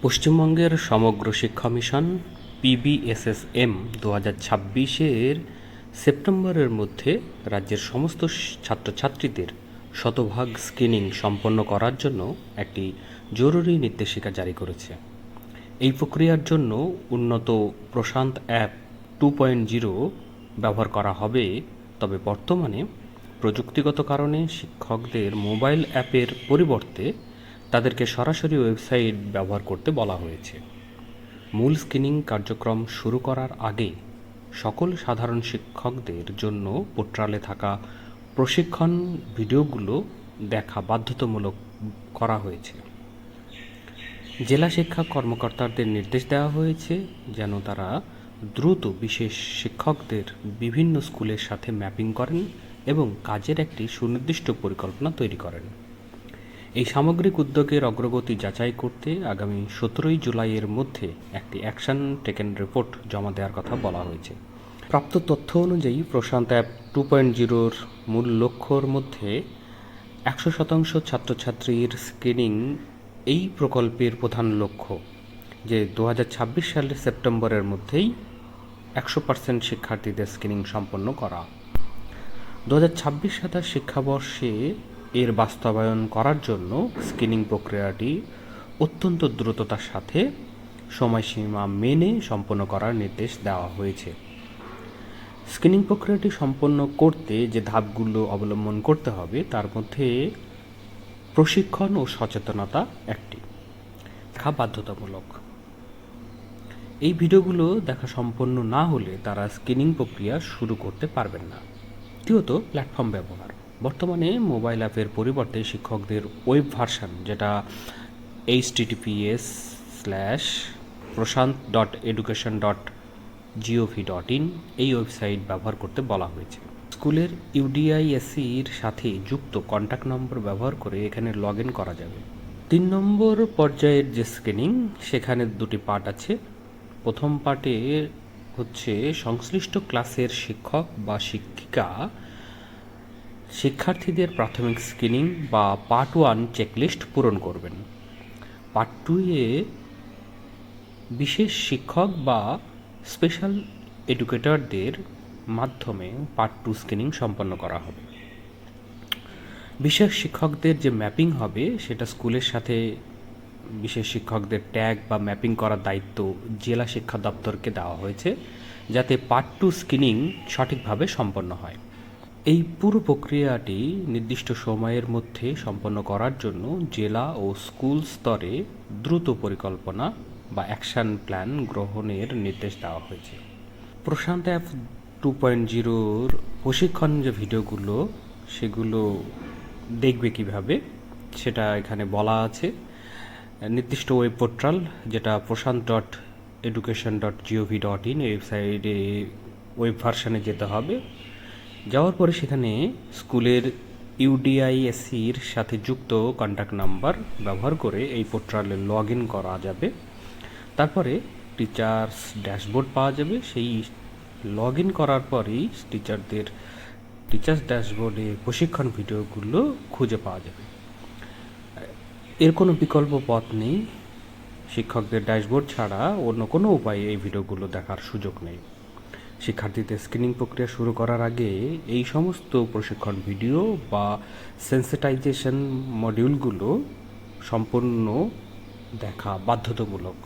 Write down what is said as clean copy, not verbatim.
পশ্চিমবঙ্গের সমগ্র শিক্ষা মিশন PBSSM 2026-এর সেপ্টেম্বরের মধ্যে রাজ্যের সমস্ত ছাত্রছাত্রীদের শতভাগ স্ক্রিনিং সম্পন্ন করার জন্য একটি জরুরি নির্দেশিকা জারি করেছে। এই প্রক্রিয়ার জন্য উন্নত প্রশান্ত অ্যাপ 2.0 ব্যবহার করা হবে, তবে বর্তমানে প্রযুক্তিগত কারণে শিক্ষকদের মোবাইল অ্যাপের পরিবর্তে তাদেরকে সরাসরি ওয়েবসাইট ব্যবহার করতে বলা হয়েছে। মূল স্ক্রিনিং কার্যক্রম শুরু করার আগে সকল সাধারণ শিক্ষকদের জন্য পোর্টালে থাকা প্রশিক্ষণ ভিডিওগুলো দেখা বাধ্যতামূলক করা হয়েছে। জেলা শিক্ষা কর্মকর্তাদের নির্দেশ দেওয়া হয়েছে যেন তারা দ্রুত বিশেষ শিক্ষকদের বিভিন্ন স্কুলের সাথে ম্যাপিং করেন এবং কাজের একটি সুনির্দিষ্ট পরিকল্পনা তৈরি করেন। এই সামগ্রিক উদ্যোগের অগ্রগতি যাচাই করতে আগামী 17 জুলাইয়ের মধ্যে একটি অ্যাকশন টেকেন রিপোর্ট জমা দেওয়ার কথা বলা হয়েছে। প্রাপ্ত তথ্য অনুযায়ী প্রশান্ত অ্যাপ 2.0-র মূল লক্ষ্যর মধ্যে 100% ছাত্রছাত্রীর স্ক্রিনিং এই প্রকল্পের প্রধান লক্ষ্য, যে 2026 সালের সেপ্টেম্বরের মধ্যেই 100% শিক্ষার্থীদের স্ক্রিনিং সম্পন্ন করা। 2026-27 শিক্ষাবর্ষে এর বাস্তবায়ন করার জন্য স্ক্রিনিং প্রক্রিয়াটি অত্যন্ত দ্রুততার সাথে সময়সীমা মেনে সম্পন্ন করার নির্দেশ দেওয়া হয়েছে। স্ক্রিনিং প্রক্রিয়াটি সম্পন্ন করতে যে ধাপগুলো অবলম্বন করতে হবে তার মধ্যে প্রশিক্ষণ ও সচেতনতা একটি। দেখা বাধ্যতামূলক। এই ভিডিওগুলো দেখা সম্পন্ন না হলে তারা স্ক্রিনিং প্রক্রিয়া শুরু করতে পারবেন না। দ্বিতীয়ত, প্ল্যাটফর্ম ব্যবহার। বর্তমানে মোবাইল অ্যাপের পরিবর্তে শিক্ষকদের ওয়েব ভার্সন, যেটা https://prashant.education.gov.in এই ওয়েবসাইট ব্যবহার করতে বলা হয়েছে। স্কুলের UDISCর সাথে যুক্ত কন্ট্যাক্ট নম্বর ব্যবহার করে এখানে লগ ইন করা যাবে। 3 নম্বর পর্যায়ের যে স্ক্রিনিং, সেখানে দুটি পার্ট আছে। প্রথম পার্টে হচ্ছে সংশ্লিষ্ট ক্লাসের শিক্ষক বা শিক্ষিকা শিক্ষার্থীদের প্রাথমিক স্ক্রিনিং বা পার্ট 1 চেকলিস্ট পূরণ করবেন। পার্ট 2-এ বিশেষ শিক্ষক বা স্পেশাল এডুকেটরদের মাধ্যমে পার্ট 2 স্ক্রিনিং সম্পন্ন করা হবে। বিশেষ শিক্ষকদের যে ম্যাপিং হবে সেটা স্কুলের সাথে বিশেষ শিক্ষকদের ট্যাগ বা ম্যাপিং করার দায়িত্ব জেলা শিক্ষা দপ্তরকে দেওয়া হয়েছে, যাতে পার্ট 2 স্ক্রিনিং সঠিকভাবে সম্পন্ন হয়। এই পুরো প্রক্রিয়াটি নির্দিষ্ট সময়ের মধ্যে সম্পন্ন করার জন্য জেলা ও স্কুল স্তরে দ্রুত পরিকল্পনা বা অ্যাকশন প্ল্যান গ্রহণের নির্দেশ দেওয়া হয়েছে। প্রশান্ত অ্যাপ 2.0-র প্রশিক্ষণ যে ভিডিওগুলো, সেগুলো দেখবে কিভাবে সেটা এখানে বলা আছে। নির্দিষ্ট ওয়েব পোর্টাল, যেটা prashant.education.gov.in এই ওয়েবসাইটে ওয়েব ভার্সানে যেতে হবে। যাওয়ার পরে সেখানে স্কুলের UDISCর সাথে যুক্ত কন্ট্যাক্ট নাম্বার ব্যবহার করে এই পোর্টালে লগ ইন করা যাবে। তারপরে টিচার্স ড্যাশবোর্ড পাওয়া যাবে। সেই লগ ইন করার পরেই টিচার্স ড্যাশবোর্ডে প্রশিক্ষণ ভিডিওগুলো খুঁজে পাওয়া যাবে। এর কোনো বিকল্প পথ নেই। শিক্ষকদের ড্যাশবোর্ড ছাড়া অন্য কোনো উপায়ে এই ভিডিওগুলো দেখার সুযোগ নেই। শিক্ষার্থীদের স্ক্রিনিং প্রক্রিয়া শুরু করার আগে এই সমস্ত প্রশিক্ষণ ভিডিও বা সেন্সিটাইজেশন মডিউলগুলো সম্পূর্ণ দেখা বাধ্যতামূলক।